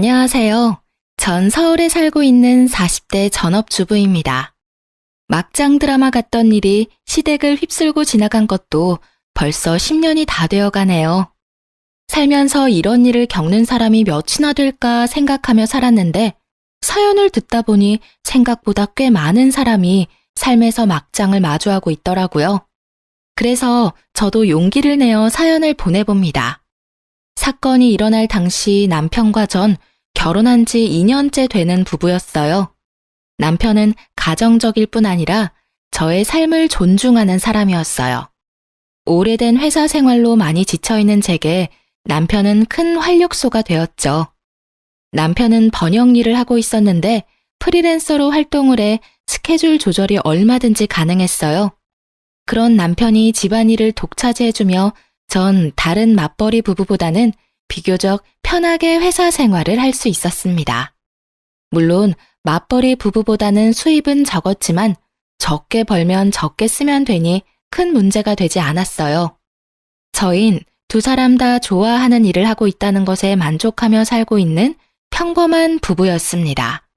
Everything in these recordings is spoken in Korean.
안녕하세요. 전 서울에 살고 있는 40대 전업주부입니다. 막장 드라마 같던 일이 시댁을 휩쓸고 지나간 것도 벌써 10년이 다 되어 가네요. 살면서 이런 일을 겪는 사람이 몇이나 될까 생각하며 살았는데 사연을 듣다 보니 생각보다 꽤 많은 사람이 삶에서 막장을 마주하고 있더라고요. 그래서 저도 용기를 내어 사연을 보내봅니다. 사건이 일어날 당시 남편과 전 결혼한 지 2년째 되는 부부였어요. 남편은 가정적일 뿐 아니라 저의 삶을 존중하는 사람이었어요. 오래된 회사 생활로 많이 지쳐있는 제게 남편은 큰 활력소가 되었죠. 남편은 번역 일을 하고 있었는데 프리랜서로 활동을 해 스케줄 조절이 얼마든지 가능했어요. 그런 남편이 집안일을 독차지해주며 전 다른 맞벌이 부부보다는 비교적 편하게 회사 생활을 할 수 있었습니다. 물론 맞벌이 부부보다는 수입은 적었지만 적게 벌면 적게 쓰면 되니 큰 문제가 되지 않았어요. 저흰 두 사람 다 좋아하는 일을 하고 있다는 것에 만족하며 살고 있는 평범한 부부였습니다.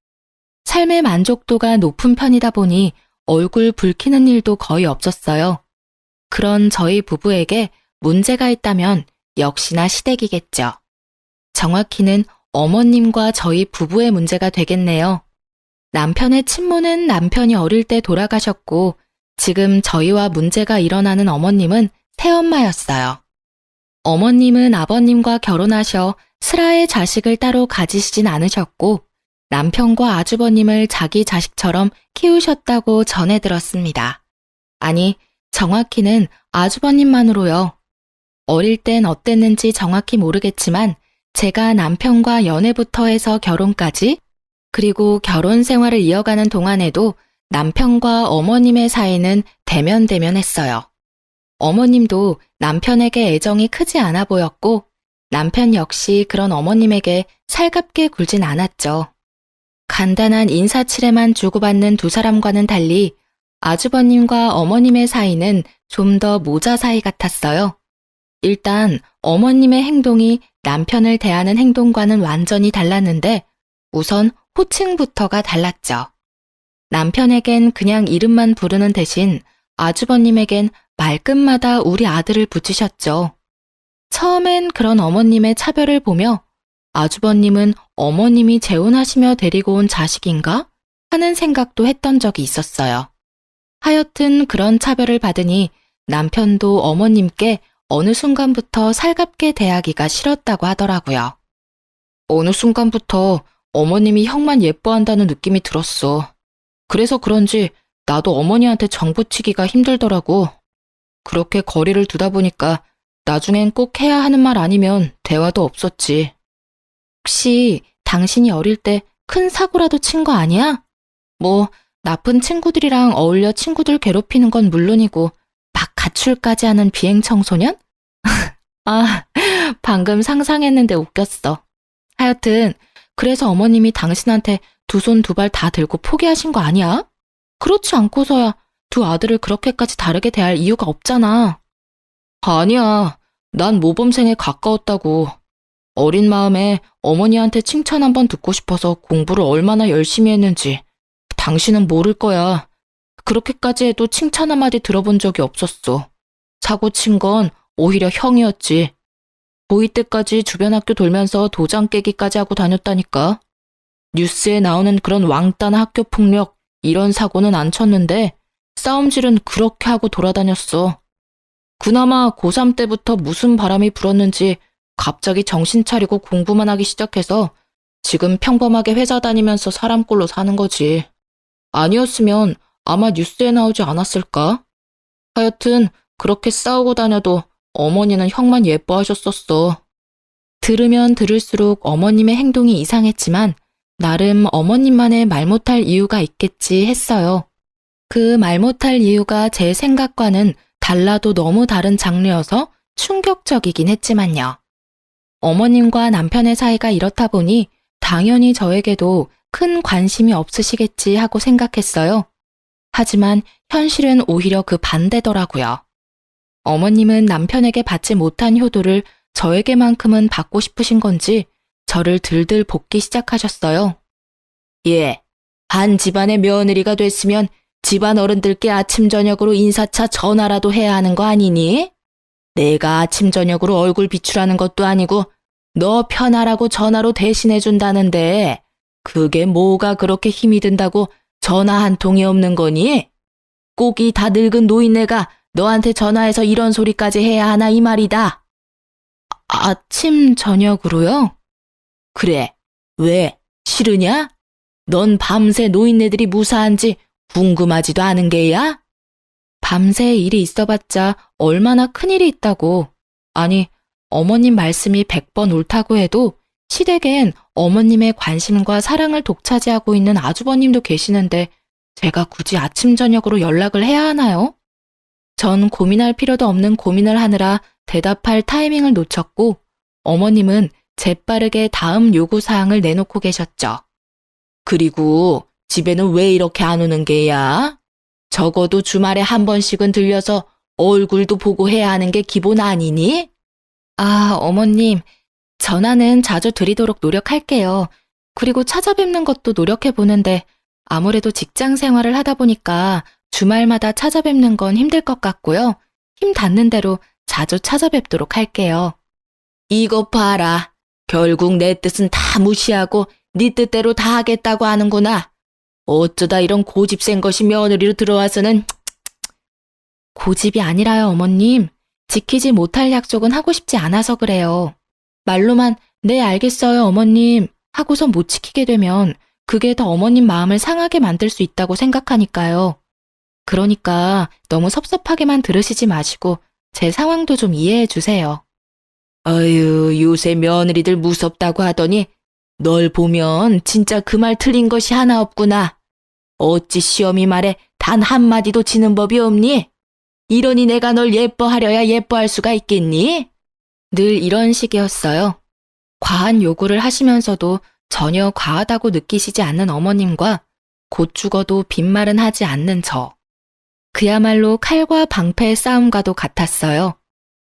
삶의 만족도가 높은 편이다 보니 얼굴 붉히는 일도 거의 없었어요. 그런 저희 부부에게 문제가 있다면 역시나 시댁이겠죠. 정확히는 어머님과 저희 부부의 문제가 되겠네요. 남편의 친모는 남편이 어릴 때 돌아가셨고 지금 저희와 문제가 일어나는 어머님은 새엄마였어요. 어머님은 아버님과 결혼하셔 슬하의 자식을 따로 가지시진 않으셨고 남편과 아주버님을 자기 자식처럼 키우셨다고 전해 들었습니다. 아니, 정확히는 아주버님만으로요. 어릴 땐 어땠는지 정확히 모르겠지만 제가 남편과 연애부터 해서 결혼까지 그리고 결혼 생활을 이어가는 동안에도 남편과 어머님의 사이는 대면대면했어요. 어머님도 남편에게 애정이 크지 않아 보였고 남편 역시 그런 어머님에게 살갑게 굴진 않았죠. 간단한 인사치레만 주고받는 두 사람과는 달리 아주버님과 어머님의 사이는 좀 더 모자 사이 같았어요. 일단 어머님의 행동이 남편을 대하는 행동과는 완전히 달랐는데 우선 호칭부터가 달랐죠. 남편에겐 그냥 이름만 부르는 대신 아주버님에겐 말끝마다 우리 아들을 붙이셨죠. 처음엔 그런 어머님의 차별을 보며 아주버님은 어머님이 재혼하시며 데리고 온 자식인가? 하는 생각도 했던 적이 있었어요. 하여튼 그런 차별을 받으니 남편도 어머님께 어느 순간부터 살갑게 대하기가 싫었다고 하더라고요. 어느 순간부터 어머님이 형만 예뻐한다는 느낌이 들었어. 그래서 그런지 나도 어머니한테 정붙이기가 힘들더라고. 그렇게 거리를 두다 보니까 나중엔 꼭 해야 하는 말 아니면 대화도 없었지. 혹시 당신이 어릴 때 큰 사고라도 친 거 아니야? 뭐 나쁜 친구들이랑 어울려 친구들 괴롭히는 건 물론이고 막 가출까지 하는 비행 청소년? 아, 방금 상상했는데 웃겼어. 하여튼 그래서 어머님이 당신한테 두 손 두 발 다 들고 포기하신 거 아니야? 그렇지 않고서야 두 아들을 그렇게까지 다르게 대할 이유가 없잖아. 아니야. 난 모범생에 가까웠다고. 어린 마음에 어머니한테 칭찬 한번 듣고 싶어서 공부를 얼마나 열심히 했는지 당신은 모를 거야. 그렇게까지 해도 칭찬 한마디 들어본 적이 없었어. 사고 친 건 오히려 형이었지. 고2 때까지 주변 학교 돌면서 도장 깨기까지 하고 다녔다니까. 뉴스에 나오는 그런 왕따나 학교 폭력 이런 사고는 안 쳤는데 싸움질은 그렇게 하고 돌아다녔어. 그나마 고3 때부터 무슨 바람이 불었는지 갑자기 정신 차리고 공부만 하기 시작해서 지금 평범하게 회사 다니면서 사람 꼴로 사는 거지. 아니었으면 아마 뉴스에 나오지 않았을까? 하여튼 그렇게 싸우고 다녀도 어머니는 형만 예뻐하셨었어. 들으면 들을수록 어머님의 행동이 이상했지만 나름 어머님만의 말 못할 이유가 있겠지 했어요. 그 말 못할 이유가 제 생각과는 달라도 너무 다른 장르여서 충격적이긴 했지만요. 어머님과 남편의 사이가 이렇다 보니 당연히 저에게도 큰 관심이 없으시겠지 하고 생각했어요. 하지만 현실은 오히려 그 반대더라고요. 어머님은 남편에게 받지 못한 효도를 저에게만큼은 받고 싶으신 건지 저를 들들 볶기 시작하셨어요. 예, 한 집안의 며느리가 됐으면 집안 어른들께 아침 저녁으로 인사차 전화라도 해야 하는 거 아니니? 내가 아침 저녁으로 얼굴 비추라는 것도 아니고 너 편하라고 전화로 대신해 준다는데 그게 뭐가 그렇게 힘이 든다고 전화 한 통이 없는 거니? 꼭 이 다 늙은 노인네가 너한테 전화해서 이런 소리까지 해야 하나 이 말이다. 아침 저녁으로요? 그래, 왜? 싫으냐? 넌 밤새 노인네들이 무사한지 궁금하지도 않은 게야? 밤새 일이 있어봤자 얼마나 큰일이 있다고. 아니, 어머님 말씀이 100번 옳다고 해도 시댁엔 어머님의 관심과 사랑을 독차지하고 있는 아주버님도 계시는데 제가 굳이 아침 저녁으로 연락을 해야 하나요? 전 고민할 필요도 없는 고민을 하느라 대답할 타이밍을 놓쳤고 어머님은 재빠르게 다음 요구사항을 내놓고 계셨죠. 그리고 집에는 왜 이렇게 안 오는 게야? 적어도 주말에 한 번씩은 들려서 얼굴도 보고 해야 하는 게 기본 아니니? 아, 어머님, 전화는 자주 드리도록 노력할게요. 그리고 찾아뵙는 것도 노력해보는데 아무래도 직장 생활을 하다 보니까 주말마다 찾아뵙는 건 힘들 것 같고요. 힘 닿는 대로 자주 찾아뵙도록 할게요. 이것 봐라. 결국 내 뜻은 다 무시하고 네 뜻대로 다 하겠다고 하는구나. 어쩌다 이런 고집 센 것이 며느리로 들어와서는. 고집이 아니라요, 어머님. 지키지 못할 약속은 하고 싶지 않아서 그래요. 말로만 네 알겠어요, 어머님 하고서 못 지키게 되면 그게 더 어머님 마음을 상하게 만들 수 있다고 생각하니까요. 그러니까 너무 섭섭하게만 들으시지 마시고 제 상황도 좀 이해해 주세요. 어휴, 요새 며느리들 무섭다고 하더니 널 보면 진짜 그 말 틀린 것이 하나 없구나. 어찌 시어미 말에 단 한마디도 지는 법이 없니? 이러니 내가 널 예뻐하려야 예뻐할 수가 있겠니? 늘 이런 식이었어요. 과한 요구를 하시면서도 전혀 과하다고 느끼시지 않는 어머님과 곧 죽어도 빈말은 하지 않는 저. 그야말로 칼과 방패의 싸움과도 같았어요.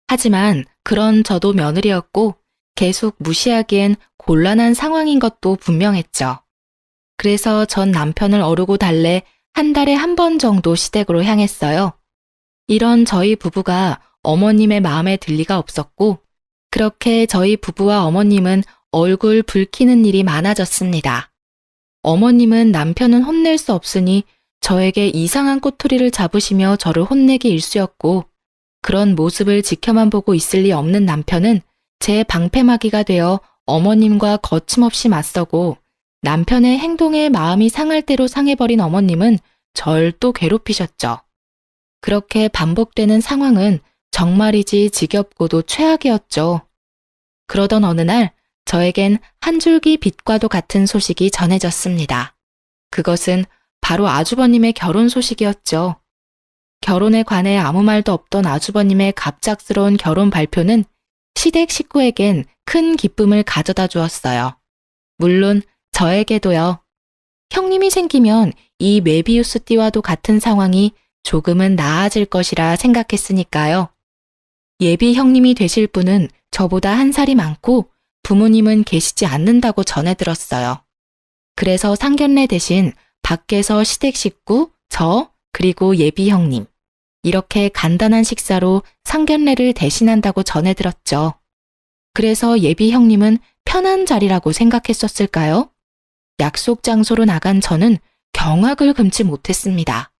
하지만 그런 저도 며느리였고 계속 무시하기엔 곤란한 상황인 것도 분명했죠. 그래서 전 남편을 어르고 달래 한 달에 한 번 정도 시댁으로 향했어요. 이런 저희 부부가 어머님의 마음에 들 리가 없었고 그렇게 저희 부부와 어머님은 얼굴 붉히는 일이 많아졌습니다. 어머님은 남편은 혼낼 수 없으니 저에게 이상한 꼬투리를 잡으시며 저를 혼내기 일쑤였고 그런 모습을 지켜만 보고 있을 리 없는 남편은 제 방패막이가 되어 어머님과 거침없이 맞서고 남편의 행동에 마음이 상할 대로 상해버린 어머님은 절 또 괴롭히셨죠. 그렇게 반복되는 상황은 정말이지 지겹고도 최악이었죠. 그러던 어느 날 저에겐 한 줄기 빛과도 같은 소식이 전해졌습니다. 그것은 바로 아주버님의 결혼 소식이었죠. 결혼에 관해 아무 말도 없던 아주버님의 갑작스러운 결혼 발표는 시댁 식구에겐 큰 기쁨을 가져다 주었어요. 물론 저에게도요. 형님이 생기면 이 메비우스 띠와도 같은 상황이 조금은 나아질 것이라 생각했으니까요. 예비 형님이 되실 분은 저보다 한 살이 많고 부모님은 계시지 않는다고 전해 들었어요. 그래서 상견례 대신 밖에서 시댁 식구, 저, 그리고 예비 형님. 이렇게 간단한 식사로 상견례를 대신한다고 전해 들었죠. 그래서 예비 형님은 편한 자리라고 생각했었을까요? 약속 장소로 나간 저는 경악을 금치 못했습니다.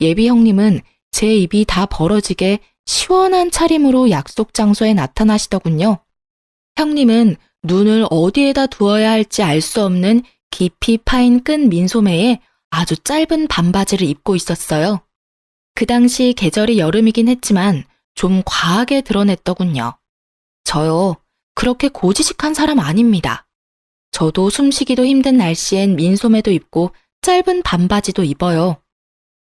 예비 형님은 제 입이 다 벌어지게 시원한 차림으로 약속 장소에 나타나시더군요. 형님은 눈을 어디에다 두어야 할지 알 수 없는 깊이 파인 끈 민소매에 아주 짧은 반바지를 입고 있었어요. 그 당시 계절이 여름이긴 했지만 좀 과하게 드러냈더군요. 저요, 그렇게 고지식한 사람 아닙니다. 저도 숨쉬기도 힘든 날씨엔 민소매도 입고 짧은 반바지도 입어요.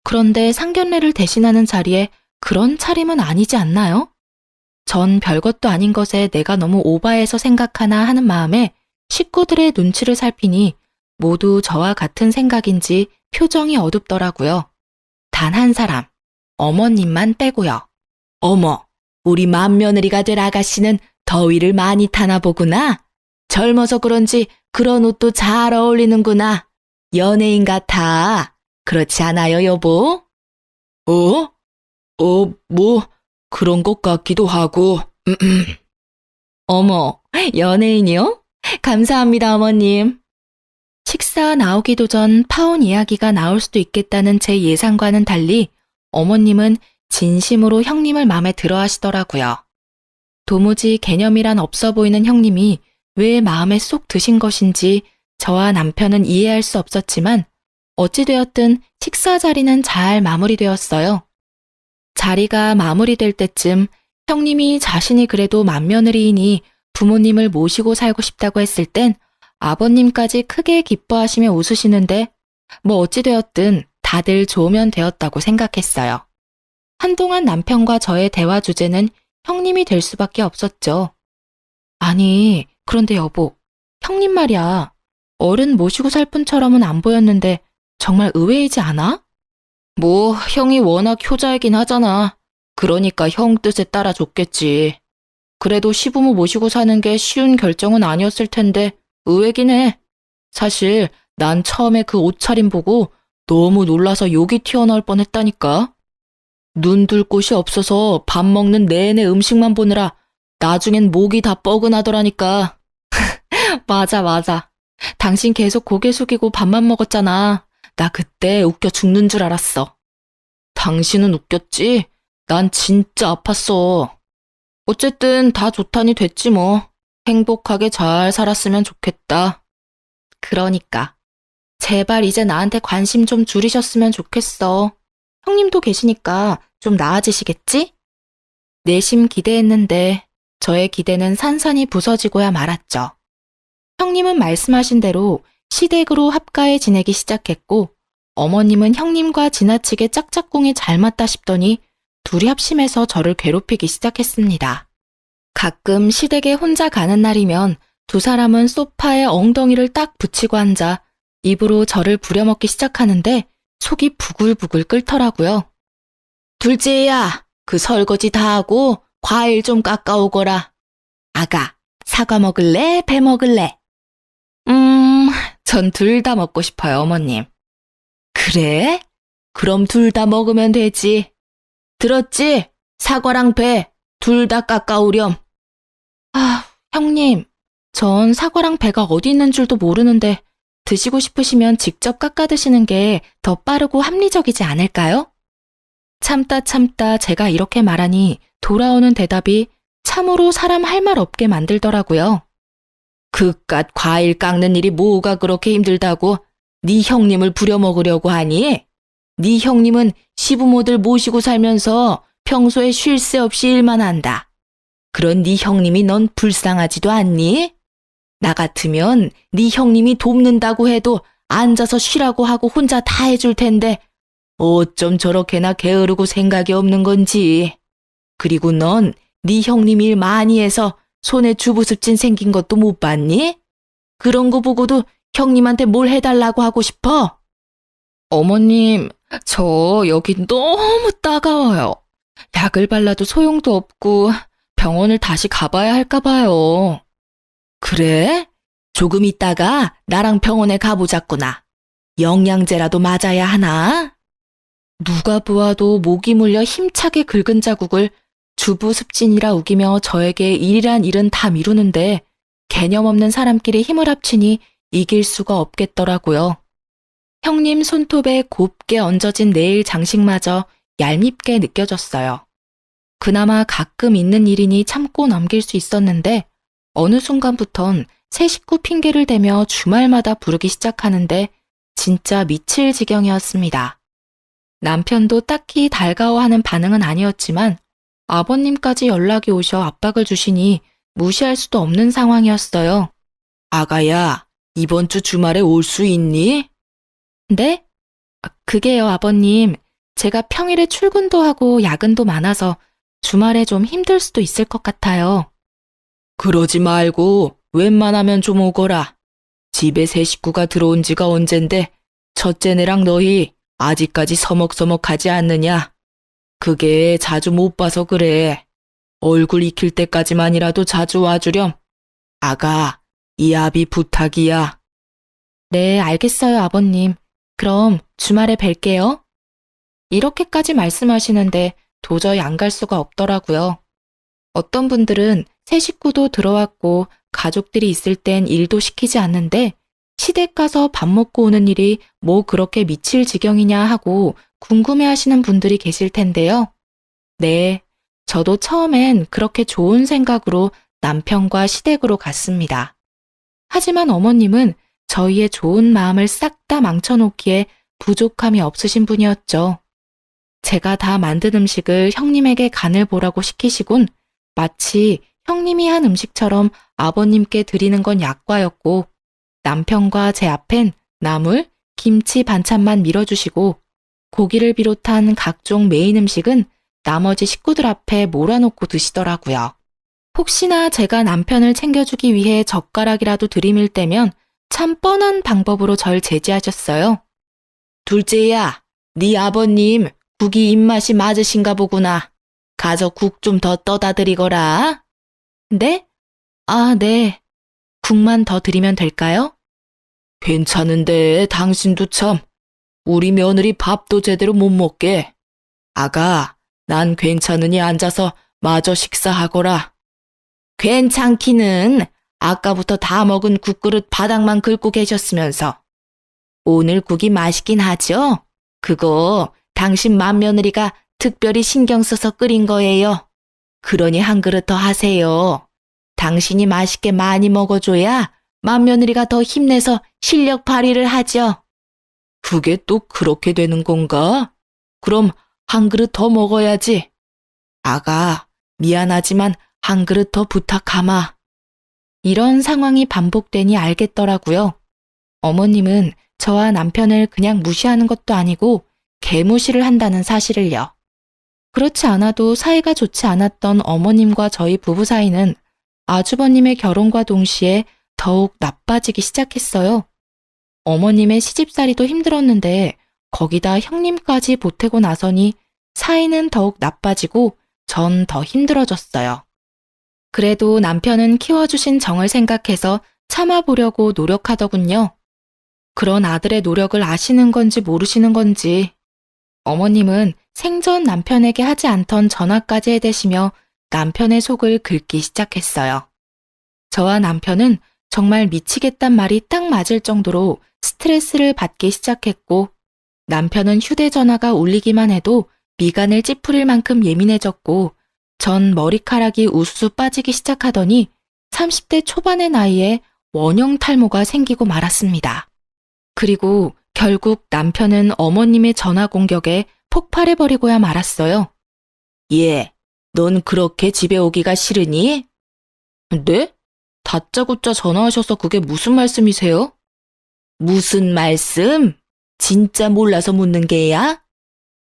그런데 상견례를 대신하는 자리에 그런 차림은 아니지 않나요? 전 별것도 아닌 것에 내가 너무 오바해서 생각하나 하는 마음에 식구들의 눈치를 살피니 모두 저와 같은 생각인지 표정이 어둡더라고요. 단 한 사람, 어머님만 빼고요. 어머, 우리 맏며느리가 될 아가씨는 더위를 많이 타나 보구나. 젊어서 그런지 그런 옷도 잘 어울리는구나. 연예인 같아. 그렇지 않아요, 여보? 어? 뭐, 그런 것 같기도 하고. 어머, 연예인이요? 감사합니다, 어머님. 식사 나오기도 전 파혼 이야기가 나올 수도 있겠다는 제 예상과는 달리 어머님은 진심으로 형님을 마음에 들어 하시더라고요. 도무지 개념이란 없어 보이는 형님이 왜 마음에 쏙 드신 것인지 저와 남편은 이해할 수 없었지만 어찌되었든 식사 자리는 잘 마무리되었어요. 자리가 마무리될 때쯤 형님이 자신이 그래도 맏며느리이니 부모님을 모시고 살고 싶다고 했을 땐 아버님까지 크게 기뻐하시며 웃으시는데 뭐 어찌되었든 다들 좋으면 되었다고 생각했어요. 한동안 남편과 저의 대화 주제는 형님이 될 수밖에 없었죠. 아니, 그런데 여보, 형님 말이야. 어른 모시고 살 분처럼은 안 보였는데 정말 의외이지 않아? 뭐, 형이 워낙 효자이긴 하잖아. 그러니까 형 뜻에 따라 줬겠지. 그래도 시부모 모시고 사는 게 쉬운 결정은 아니었을 텐데 의외긴 해. 사실 난 처음에 그 옷차림 보고 너무 놀라서 욕이 튀어나올 뻔했다니까. 눈 둘 곳이 없어서 밥 먹는 내내 음식만 보느라 나중엔 목이 다 뻐근하더라니까. 맞아. 당신 계속 고개 숙이고 밥만 먹었잖아. 나 그때 웃겨 죽는 줄 알았어. 당신은 웃겼지? 난 진짜 아팠어. 어쨌든 다 좋다니 됐지 뭐. 행복하게 잘 살았으면 좋겠다. 그러니까. 제발 이제 나한테 관심 좀 줄이셨으면 좋겠어. 형님도 계시니까 좀 나아지시겠지? 내심 기대했는데 저의 기대는 산산이 부서지고야 말았죠. 형님은 말씀하신 대로 시댁으로 합가해 지내기 시작했고 어머님은 형님과 지나치게 짝짝꿍이 잘 맞다 싶더니 둘이 합심해서 저를 괴롭히기 시작했습니다. 가끔 시댁에 혼자 가는 날이면 두 사람은 소파에 엉덩이를 딱 붙이고 앉아 입으로 저를 부려먹기 시작하는데 속이 부글부글 끓더라고요. 둘째야, 그 설거지 다 하고 과일 좀 깎아오거라. 아가, 사과 먹을래? 배 먹을래? 전 둘 다 먹고 싶어요, 어머님. 그래? 그럼 둘 다 먹으면 되지. 들었지? 사과랑 배, 둘 다 깎아오렴. 아, 형님, 전 사과랑 배가 어디 있는 줄도 모르는데 드시고 싶으시면 직접 깎아 드시는 게 더 빠르고 합리적이지 않을까요? 참다 제가 이렇게 말하니 돌아오는 대답이 참으로 사람 할 말 없게 만들더라고요. 그깟 과일 깎는 일이 뭐가 그렇게 힘들다고 네 형님을 부려먹으려고 하니? 네 형님은 시부모들 모시고 살면서 평소에 쉴 새 없이 일만 한다. 그런 네 형님이 넌 불쌍하지도 않니? 나 같으면 네 형님이 돕는다고 해도 앉아서 쉬라고 하고 혼자 다 해줄 텐데 어쩜 저렇게나 게으르고 생각이 없는 건지. 그리고 넌 네 형님 일 많이 해서 손에 주부습진 생긴 것도 못 봤니? 그런 거 보고도 형님한테 뭘 해달라고 하고 싶어? 어머님, 저 여기 너무 따가워요. 약을 발라도 소용도 없고 병원을 다시 가봐야 할까 봐요. 그래? 조금 있다가 나랑 병원에 가보자꾸나. 영양제라도 맞아야 하나? 누가 보아도 목이 물려 힘차게 긁은 자국을 주부습진이라 우기며 저에게 일이란 일은 다 미루는데 개념 없는 사람끼리 힘을 합치니 이길 수가 없겠더라고요. 형님 손톱에 곱게 얹어진 네일 장식마저 얄밉게 느껴졌어요. 그나마 가끔 있는 일이니 참고 넘길 수 있었는데 어느 순간부턴 새 식구 핑계를 대며 주말마다 부르기 시작하는데 진짜 미칠 지경이었습니다. 남편도 딱히 달가워하는 반응은 아니었지만 아버님까지 연락이 오셔 압박을 주시니 무시할 수도 없는 상황이었어요. 아가야, 이번 주 주말에 올 수 있니? 네? 그게요, 아버님. 제가 평일에 출근도 하고 야근도 많아서 주말에 좀 힘들 수도 있을 것 같아요. 그러지 말고 웬만하면 좀 오거라. 집에 새 식구가 들어온 지가 언젠데 첫째네랑 너희 아직까지 서먹서먹하지 않느냐? 그게 자주 못 봐서 그래. 얼굴 익힐 때까지만이라도 자주 와주렴. 아가, 이합이 부탁이야. 네, 알겠어요, 아버님. 그럼 주말에 뵐게요. 이렇게까지 말씀하시는데 도저히 안 갈 수가 없더라고요. 어떤 분들은 새 식구도 들어왔고 가족들이 있을 땐 일도 시키지 않는데 시댁 가서 밥 먹고 오는 일이 뭐 그렇게 미칠 지경이냐 하고 궁금해하시는 분들이 계실 텐데요. 네, 저도 처음엔 그렇게 좋은 생각으로 남편과 시댁으로 갔습니다. 하지만 어머님은 저희의 좋은 마음을 싹 다 망쳐놓기에 부족함이 없으신 분이었죠. 제가 다 만든 음식을 형님에게 간을 보라고 시키시곤 마치 형님이 한 음식처럼 아버님께 드리는 건 약과였고 남편과 제 앞엔 나물, 김치 반찬만 밀어주시고 고기를 비롯한 각종 메인 음식은 나머지 식구들 앞에 몰아놓고 드시더라고요. 혹시나 제가 남편을 챙겨주기 위해 젓가락이라도 들이밀 때면 참 뻔한 방법으로 절 제지하셨어요. 둘째야, 네 아버님 국이 입맛이 맞으신가 보구나. 가서 국 좀 더 떠다 드리거라. 네? 아, 네. 국만 더 드리면 될까요? 괜찮은데 당신도 참. 우리 며느리 밥도 제대로 못 먹게. 아가, 난 괜찮으니 앉아서 마저 식사하거라. 괜찮기는 아까부터 다 먹은 국그릇 바닥만 긁고 계셨으면서. 오늘 국이 맛있긴 하죠? 그거 당신 맏며느리가 특별히 신경 써서 끓인 거예요. 그러니 한 그릇 더 하세요. 당신이 맛있게 많이 먹어줘야 맏며느리가 더 힘내서 실력 발휘를 하죠. 그게 또 그렇게 되는 건가? 그럼 한 그릇 더 먹어야지. 아가, 미안하지만 한 그릇 더 부탁하마. 이런 상황이 반복되니 알겠더라고요. 어머님은 저와 남편을 그냥 무시하는 것도 아니고 개무시를 한다는 사실을요. 그렇지 않아도 사이가 좋지 않았던 어머님과 저희 부부 사이는 아주버님의 결혼과 동시에 더욱 나빠지기 시작했어요. 어머님의 시집살이도 힘들었는데 거기다 형님까지 보태고 나서니 사이는 더욱 나빠지고 전 더 힘들어졌어요. 그래도 남편은 키워주신 정을 생각해서 참아보려고 노력하더군요. 그런 아들의 노력을 아시는 건지 모르시는 건지 어머님은 생전 남편에게 하지 않던 전화까지 해대시며 남편의 속을 긁기 시작했어요. 저와 남편은 정말 미치겠단 말이 딱 맞을 정도로 스트레스를 받기 시작했고 남편은 휴대전화가 울리기만 해도 미간을 찌푸릴 만큼 예민해졌고 전 머리카락이 우수수 빠지기 시작하더니 30대 초반의 나이에 원형 탈모가 생기고 말았습니다. 그리고 결국 남편은 어머님의 전화 공격에 폭발해버리고야 말았어요. 예, 넌 그렇게 집에 오기가 싫으니? 네? 다짜고짜 전화하셔서 그게 무슨 말씀이세요? 무슨 말씀? 진짜 몰라서 묻는 게야?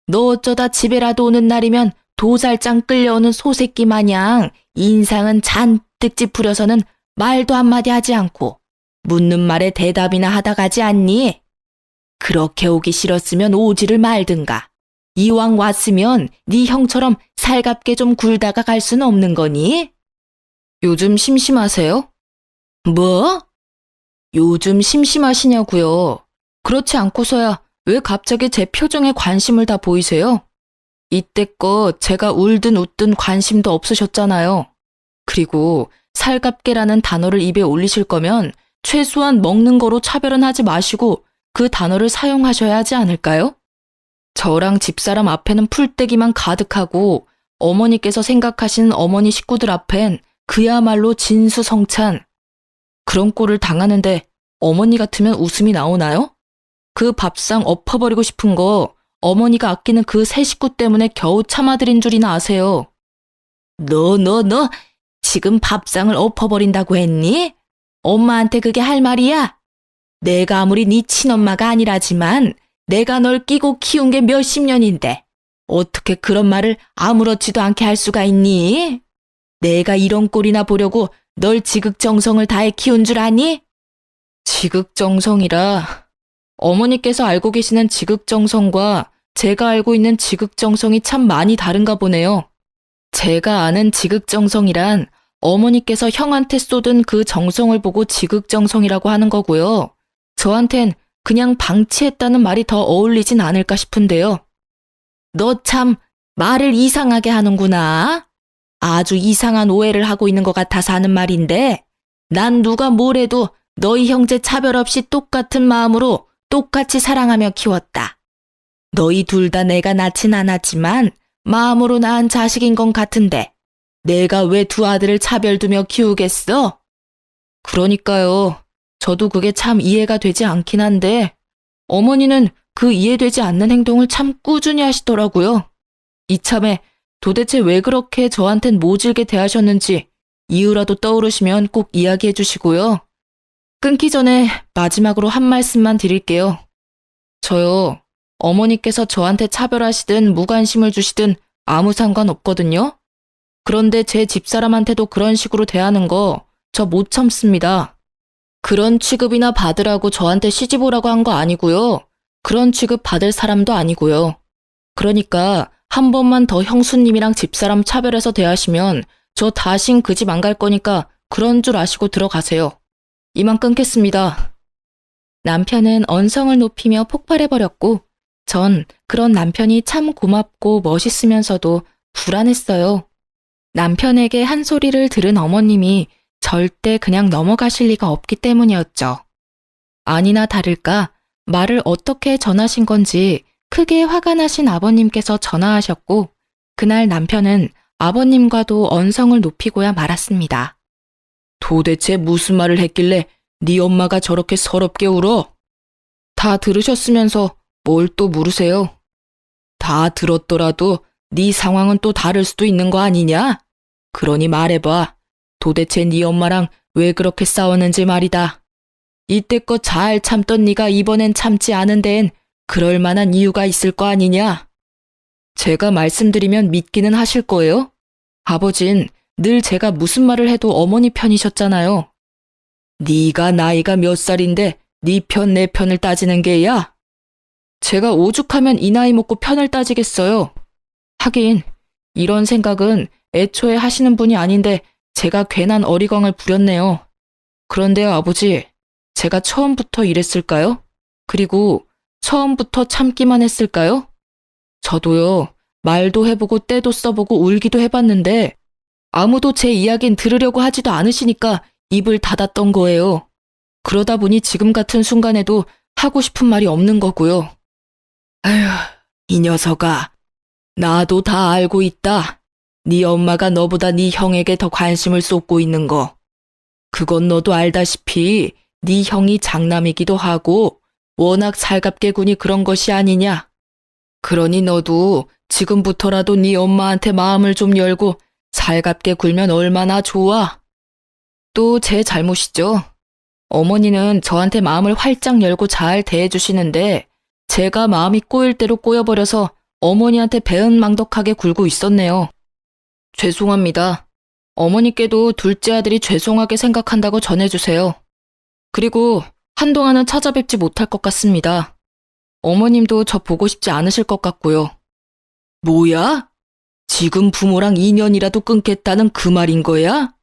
너 어쩌다 집에라도 오는 날이면 도살장 끌려오는 소새끼 마냥 인상은 잔뜩 찌푸려서는 말도 한마디 하지 않고 묻는 말에 대답이나 하다 가지 않니? 그렇게 오기 싫었으면 오지를 말든가. 이왕 왔으면 네 형처럼 살갑게 좀 굴다가 갈 수는 없는 거니? 요즘 심심하세요? 뭐? 요즘 심심하시냐고요. 그렇지 않고서야 왜 갑자기 제 표정에 관심을 다 보이세요? 이때껏 제가 울든 웃든 관심도 없으셨잖아요. 그리고 살갑게라는 단어를 입에 올리실 거면 최소한 먹는 거로 차별은 하지 마시고 그 단어를 사용하셔야 하지 않을까요? 저랑 집사람 앞에는 풀떼기만 가득하고 어머니께서 생각하시는 어머니 식구들 앞엔 그야말로 진수성찬. 그런 꼴을 당하는데 어머니 같으면 웃음이 나오나요? 그 밥상 엎어버리고 싶은 거 어머니가 아끼는 그 세 식구 때문에 겨우 참아드린 줄이나 아세요. 너 지금 밥상을 엎어버린다고 했니? 엄마한테 그게 할 말이야? 내가 아무리 네 친엄마가 아니라지만 내가 널 끼고 키운 게 몇십 년인데 어떻게 그런 말을 아무렇지도 않게 할 수가 있니? 내가 이런 꼴이나 보려고 널 지극정성을 다해 키운 줄 아니? 지극정성이라 어머니께서 알고 계시는 지극정성과 제가 알고 있는 지극정성이 참 많이 다른가 보네요. 제가 아는 지극정성이란 어머니께서 형한테 쏟은 그 정성을 보고 지극정성이라고 하는 거고요. 저한텐 그냥 방치했다는 말이 더 어울리진 않을까 싶은데요. 너 참 말을 이상하게 하는구나. 아주 이상한 오해를 하고 있는 것 같아서 하는 말인데, 난 누가 뭐래도 너희 형제 차별 없이 똑같은 마음으로 똑같이 사랑하며 키웠다. 너희 둘 다 내가 낳진 않았지만 마음으로 낳은 자식인 건 같은데 내가 왜 두 아들을 차별 두며 키우겠어? 그러니까요. 저도 그게 참 이해가 되지 않긴 한데 어머니는 그 이해되지 않는 행동을 참 꾸준히 하시더라고요. 이참에 도대체 왜 그렇게 저한텐 모질게 대하셨는지 이유라도 떠오르시면 꼭 이야기해 주시고요. 끊기 전에 마지막으로 한 말씀만 드릴게요. 저요, 어머니께서 저한테 차별하시든 무관심을 주시든 아무 상관없거든요. 그런데 제 집사람한테도 그런 식으로 대하는 거 저 못 참습니다. 그런 취급이나 받으라고 저한테 시집 오라고 한 거 아니고요. 그런 취급 받을 사람도 아니고요. 그러니까 한 번만 더 형수님이랑 집사람 차별해서 대하시면 저 다신 그 집 안 갈 거니까 그런 줄 아시고 들어가세요. 이만 끊겠습니다. 남편은 언성을 높이며 폭발해버렸고 전 그런 남편이 참 고맙고 멋있으면서도 불안했어요. 남편에게 한 소리를 들은 어머님이 절대 그냥 넘어가실 리가 없기 때문이었죠. 아니나 다를까 말을 어떻게 전하신 건지 크게 화가 나신 아버님께서 전화하셨고 그날 남편은 아버님과도 언성을 높이고야 말았습니다. 도대체 무슨 말을 했길래 네 엄마가 저렇게 서럽게 울어? 다 들으셨으면서 뭘 또 물으세요? 다 들었더라도 네 상황은 또 다를 수도 있는 거 아니냐? 그러니 말해봐. 도대체 네 엄마랑 왜 그렇게 싸웠는지 말이다. 이때껏 잘 참던 네가 이번엔 참지 않은 데엔 그럴 만한 이유가 있을 거 아니냐? 제가 말씀드리면 믿기는 하실 거예요? 아버진 늘 제가 무슨 말을 해도 어머니 편이셨잖아요. 네가 나이가 몇 살인데 네 편 내 편을 따지는 게야? 제가 오죽하면 이 나이 먹고 편을 따지겠어요. 하긴 이런 생각은 애초에 하시는 분이 아닌데 제가 괜한 어리광을 부렸네요. 그런데요, 아버지, 제가 처음부터 이랬을까요? 그리고 처음부터 참기만 했을까요? 저도요, 말도 해보고 때도 써보고 울기도 해봤는데 아무도 제 이야기는 들으려고 하지도 않으시니까 입을 닫았던 거예요. 그러다 보니 지금 같은 순간에도 하고 싶은 말이 없는 거고요. 아휴, 이 녀석아, 나도 다 알고 있다. 네 엄마가 너보다 네 형에게 더 관심을 쏟고 있는 거. 그건 너도 알다시피 네 형이 장남이기도 하고 워낙 살갑게 구니 그런 것이 아니냐. 그러니 너도 지금부터라도 네 엄마한테 마음을 좀 열고 살갑게 굴면 얼마나 좋아. 또 제 잘못이죠. 어머니는 저한테 마음을 활짝 열고 잘 대해주시는데 제가 마음이 꼬일 대로 꼬여버려서 어머니한테 배은망덕하게 굴고 있었네요. 죄송합니다. 어머니께도 둘째 아들이 죄송하게 생각한다고 전해주세요. 그리고 한동안은 찾아뵙지 못할 것 같습니다. 어머님도 저 보고 싶지 않으실 것 같고요. 뭐야? 지금 부모랑 인연이라도 끊겠다는 그 말인 거야?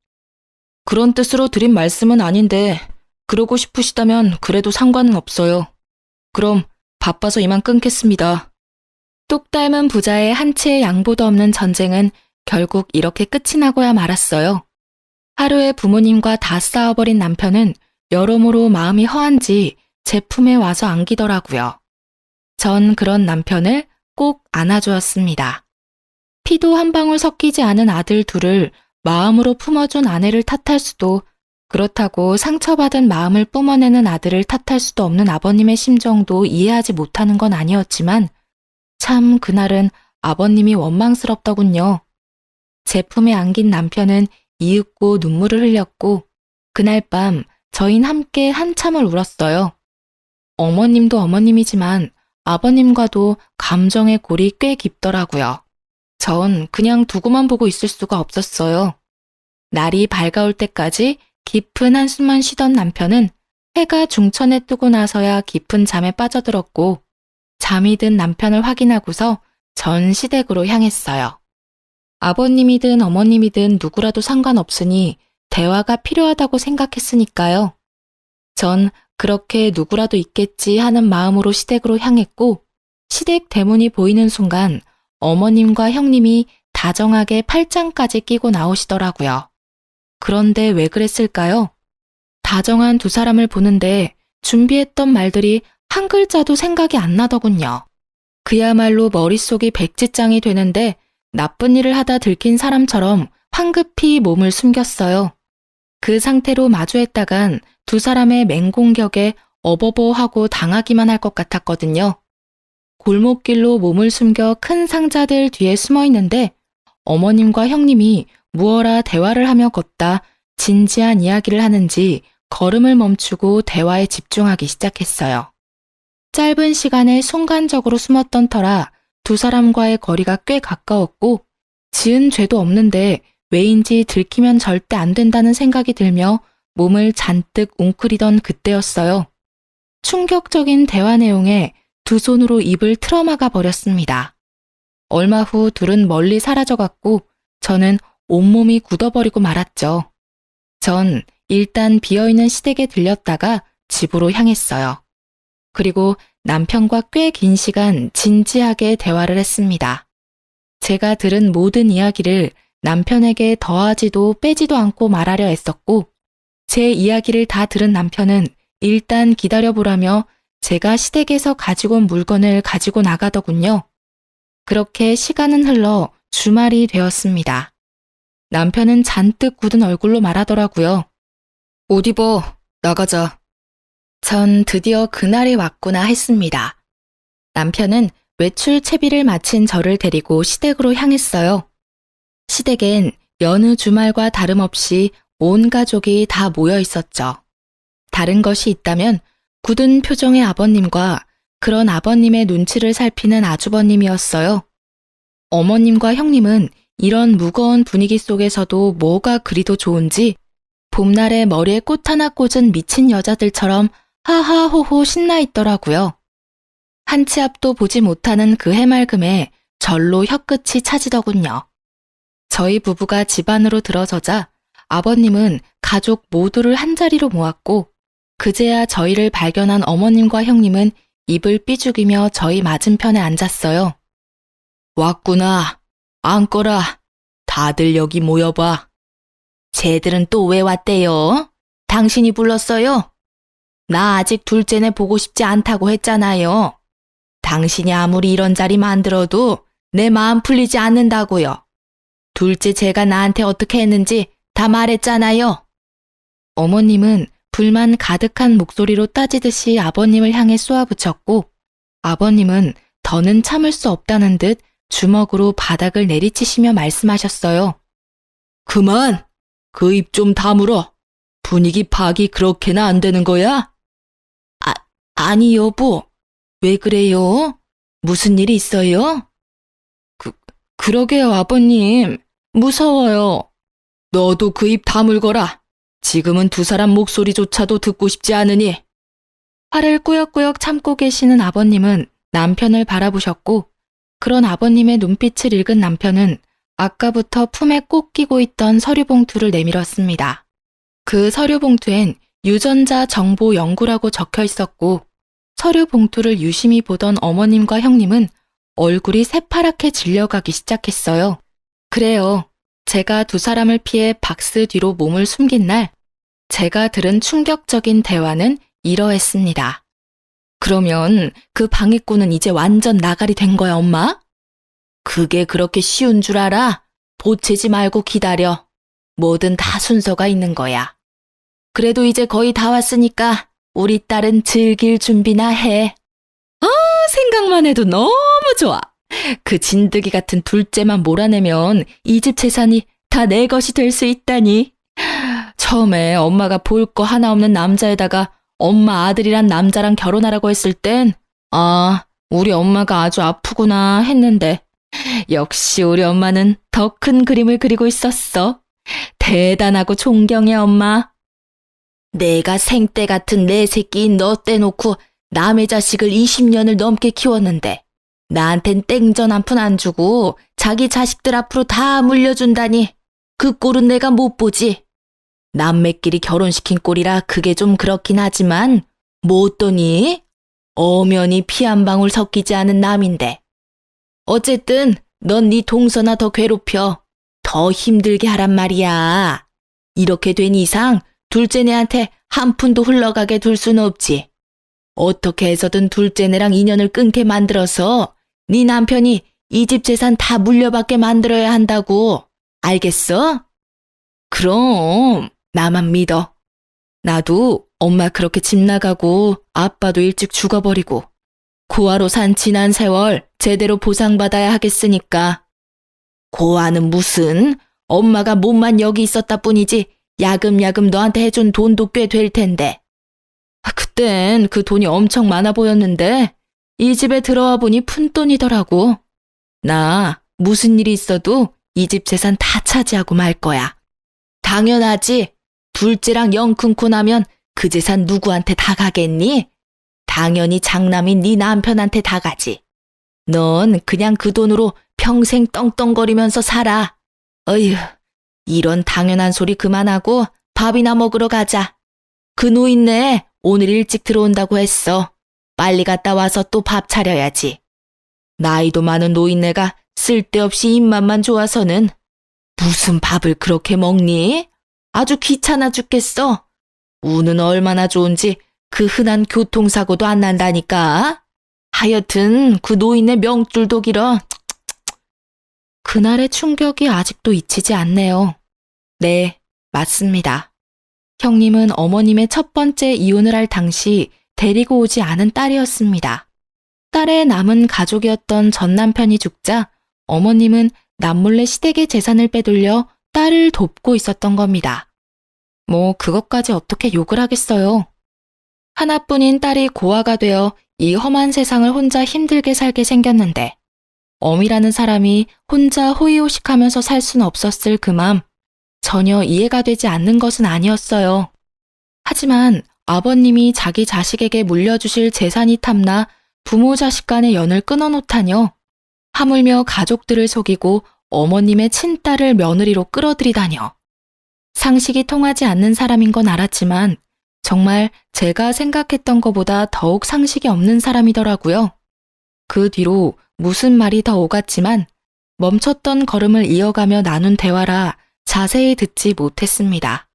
그런 뜻으로 드린 말씀은 아닌데 그러고 싶으시다면 그래도 상관은 없어요. 그럼 바빠서 이만 끊겠습니다. 똑 닮은 부자의 한 치의 양보도 없는 전쟁은 결국 이렇게 끝이 나고야 말았어요. 하루에 부모님과 다 싸워버린 남편은 여러모로 마음이 허한지 제 품에 와서 안기더라고요. 전 그런 남편을 꼭 안아주었습니다. 피도 한 방울 섞이지 않은 아들 둘을 마음으로 품어준 아내를 탓할 수도 그렇다고 상처받은 마음을 뿜어내는 아들을 탓할 수도 없는 아버님의 심정도 이해하지 못하는 건 아니었지만 참 그날은 아버님이 원망스럽더군요. 제 품에 안긴 남편은 이윽고 눈물을 흘렸고 그날 밤 저흰 함께 한참을 울었어요. 어머님도 어머님이지만 아버님과도 감정의 골이 꽤 깊더라고요. 전 그냥 두고만 보고 있을 수가 없었어요. 날이 밝아올 때까지 깊은 한숨만 쉬던 남편은 해가 중천에 뜨고 나서야 깊은 잠에 빠져들었고 잠이 든 남편을 확인하고서 전 시댁으로 향했어요. 아버님이든 어머님이든 누구라도 상관없으니 대화가 필요하다고 생각했으니까요. 전 그렇게 누구라도 있겠지 하는 마음으로 시댁으로 향했고, 시댁 대문이 보이는 순간 어머님과 형님이 다정하게 팔짱까지 끼고 나오시더라고요. 그런데 왜 그랬을까요? 다정한 두 사람을 보는데 준비했던 말들이 한 글자도 생각이 안 나더군요. 그야말로 머릿속이 백지장이 되는데 나쁜 일을 하다 들킨 사람처럼 황급히 몸을 숨겼어요. 그 상태로 마주했다간 두 사람의 맹공격에 어버버하고 당하기만 할 것 같았거든요. 골목길로 몸을 숨겨 큰 상자들 뒤에 숨어 있는데 어머님과 형님이 무어라 대화를 하며 걷다 진지한 이야기를 하는지 걸음을 멈추고 대화에 집중하기 시작했어요. 짧은 시간에 순간적으로 숨었던 터라 두 사람과의 거리가 꽤 가까웠고 지은 죄도 없는데 왜인지 들키면 절대 안 된다는 생각이 들며 몸을 잔뜩 웅크리던 그때였어요. 충격적인 대화 내용에 두 손으로 입을 틀어막아 버렸습니다. 얼마 후 둘은 멀리 사라져갔고 저는 온몸이 굳어버리고 말았죠. 전 일단 비어있는 시댁에 들렸다가 집으로 향했어요. 그리고 남편과 꽤 긴 시간 진지하게 대화를 했습니다. 제가 들은 모든 이야기를 남편에게 더하지도 빼지도 않고 말하려 애썼고 제 이야기를 다 들은 남편은 일단 기다려보라며 제가 시댁에서 가지고 온 물건을 가지고 나가더군요. 그렇게 시간은 흘러 주말이 되었습니다. 남편은 잔뜩 굳은 얼굴로 말하더라고요. 옷 입어, 나가자. 전 드디어 그날이 왔구나 했습니다. 남편은 외출 채비를 마친 저를 데리고 시댁으로 향했어요. 시댁엔 여느 주말과 다름없이 온 가족이 다 모여 있었죠. 다른 것이 있다면 굳은 표정의 아버님과 그런 아버님의 눈치를 살피는 아주버님이었어요. 어머님과 형님은 이런 무거운 분위기 속에서도 뭐가 그리도 좋은지 봄날에 머리에 꽃 하나 꽂은 미친 여자들처럼 하하호호 신나 있더라고요. 한 치 앞도 보지 못하는 그 해맑음에 절로 혀끝이 차지더군요. 저희 부부가 집 안으로 들어서자 아버님은 가족 모두를 한자리로 모았고 그제야 저희를 발견한 어머님과 형님은 입을 삐죽이며 저희 맞은편에 앉았어요. 왔구나. 앉거라. 다들 여기 모여봐. 쟤들은 또 왜 왔대요? 당신이 불렀어요? 나 아직 둘째네 보고 싶지 않다고 했잖아요. 당신이 아무리 이런 자리 만들어도 내 마음 풀리지 않는다고요. 둘째 제가 나한테 어떻게 했는지 다 말했잖아요. 어머님은 불만 가득한 목소리로 따지듯이 아버님을 향해 쏘아붙였고 아버님은 더는 참을 수 없다는 듯 주먹으로 바닥을 내리치시며 말씀하셨어요. 그만! 그 입 좀 다물어. 분위기 파악이 그렇게나 안 되는 거야? 아니 여보. 왜 그래요? 무슨 일이 있어요? 그러게요 아버님. 무서워요. 너도 그 입 다물거라. 지금은 두 사람 목소리조차도 듣고 싶지 않으니. 화를 꾸역꾸역 참고 계시는 아버님은 남편을 바라보셨고 그런 아버님의 눈빛을 읽은 남편은 아까부터 품에 꼭 끼고 있던 서류 봉투를 내밀었습니다. 그 서류 봉투엔 유전자 정보 연구라고 적혀 있었고 서류 봉투를 유심히 보던 어머님과 형님은 얼굴이 새파랗게 질려가기 시작했어요. 그래요. 제가 두 사람을 피해 박스 뒤로 몸을 숨긴 날 제가 들은 충격적인 대화는 이러했습니다. 그러면 그 방해꾼은 이제 완전 나가리 된 거야, 엄마? 그게 그렇게 쉬운 줄 알아? 보채지 말고 기다려. 뭐든 다 순서가 있는 거야. 그래도 이제 거의 다 왔으니까 우리 딸은 즐길 준비나 해. 생각만 해도 너무 좋아. 그 진드기 같은 둘째만 몰아내면 이 집 재산이 다 내 것이 될 수 있다니. 처음에 엄마가 볼 거 하나 없는 남자에다가 엄마 아들이란 남자랑 결혼하라고 했을 땐 우리 엄마가 아주 아프구나 했는데 역시 우리 엄마는 더 큰 그림을 그리고 있었어. 대단하고 존경해 엄마. 내가 생떼 같은 내 새끼인 너 떼놓고 남의 자식을 20년을 넘게 키웠는데 나한텐 땡전 한 푼 안 주고 자기 자식들 앞으로 다 물려준다니 그 꼴은 내가 못 보지. 남매끼리 결혼시킨 꼴이라 그게 좀 그렇긴 하지만 뭐 어떠니? 엄연히 피 한 방울 섞이지 않은 남인데. 어쨌든 넌 네 동서나 더 괴롭혀. 더 힘들게 하란 말이야. 이렇게 된 이상 둘째네한테 한 푼도 흘러가게 둘 수는 없지. 어떻게 해서든 둘째네랑 인연을 끊게 만들어서 네 남편이 이 집 재산 다 물려받게 만들어야 한다고. 알겠어? 그럼 나만 믿어. 나도 엄마 그렇게 집 나가고 아빠도 일찍 죽어버리고 고아로 산 지난 세월 제대로 보상받아야 하겠으니까. 고아는 무슨, 엄마가 몸만 여기 있었다 뿐이지 야금야금 너한테 해준 돈도 꽤 될 텐데. 그땐 그 돈이 엄청 많아 보였는데 이 집에 들어와 보니 푼돈이더라고. 나 무슨 일이 있어도 이 집 재산 다 차지하고 말 거야. 당연하지. 둘째랑 영 끊고 나면 그 재산 누구한테 다 가겠니? 당연히 장남인 네 남편한테 다 가지. 넌 그냥 그 돈으로 평생 떵떵거리면서 살아. 어휴, 이런 당연한 소리 그만하고 밥이나 먹으러 가자. 그 노인네 오늘 일찍 들어온다고 했어. 빨리 갔다 와서 또 밥 차려야지. 나이도 많은 노인네가 쓸데없이 입맛만 좋아서는 무슨 밥을 그렇게 먹니? 아주 귀찮아 죽겠어. 운은 얼마나 좋은지 그 흔한 교통사고도 안 난다니까. 하여튼 그 노인네 명줄도 길어. 그날의 충격이 아직도 잊히지 않네요. 네, 맞습니다. 형님은 어머님의 첫 번째 이혼을 할 당시 데리고 오지 않은 딸이었습니다. 딸의 남은 가족이었던 전 남편이 죽자 어머님은 남몰래 시댁의 재산을 빼돌려 딸을 돕고 있었던 겁니다. 뭐 그것까지 어떻게 욕을 하겠어요. 하나뿐인 딸이 고아가 되어 이 험한 세상을 혼자 힘들게 살게 생겼는데 엄이라는 사람이 혼자 호의호식하면서 살 수는 없었을 그 맘 전혀 이해가 되지 않는 것은 아니었어요. 하지만 아버님이 자기 자식에게 물려주실 재산이 탐나 부모 자식 간의 연을 끊어놓다뇨. 하물며 가족들을 속이고 어머님의 친딸을 며느리로 끌어들이다뇨. 상식이 통하지 않는 사람인 건 알았지만 정말 제가 생각했던 것보다 더욱 상식이 없는 사람이더라고요. 그 뒤로 무슨 말이 더 오갔지만 멈췄던 걸음을 이어가며 나눈 대화라 자세히 듣지 못했습니다.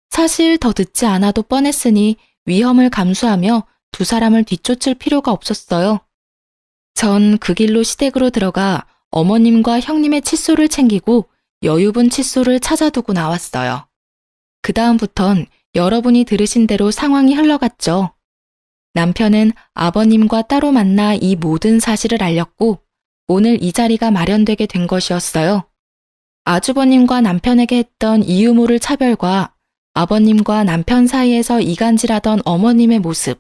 사실 더 듣지 않아도 뻔했으니 위험을 감수하며 두 사람을 뒤쫓을 필요가 없었어요. 전 그 길로 시댁으로 들어가 어머님과 형님의 칫솔을 챙기고 여유분 칫솔을 찾아두고 나왔어요. 그 다음부턴 여러분이 들으신 대로 상황이 흘러갔죠. 남편은 아버님과 따로 만나 이 모든 사실을 알렸고 오늘 이 자리가 마련되게 된 것이었어요. 아주버님과 남편에게 했던 이유 모를 차별과 아버님과 남편 사이에서 이간질하던 어머님의 모습,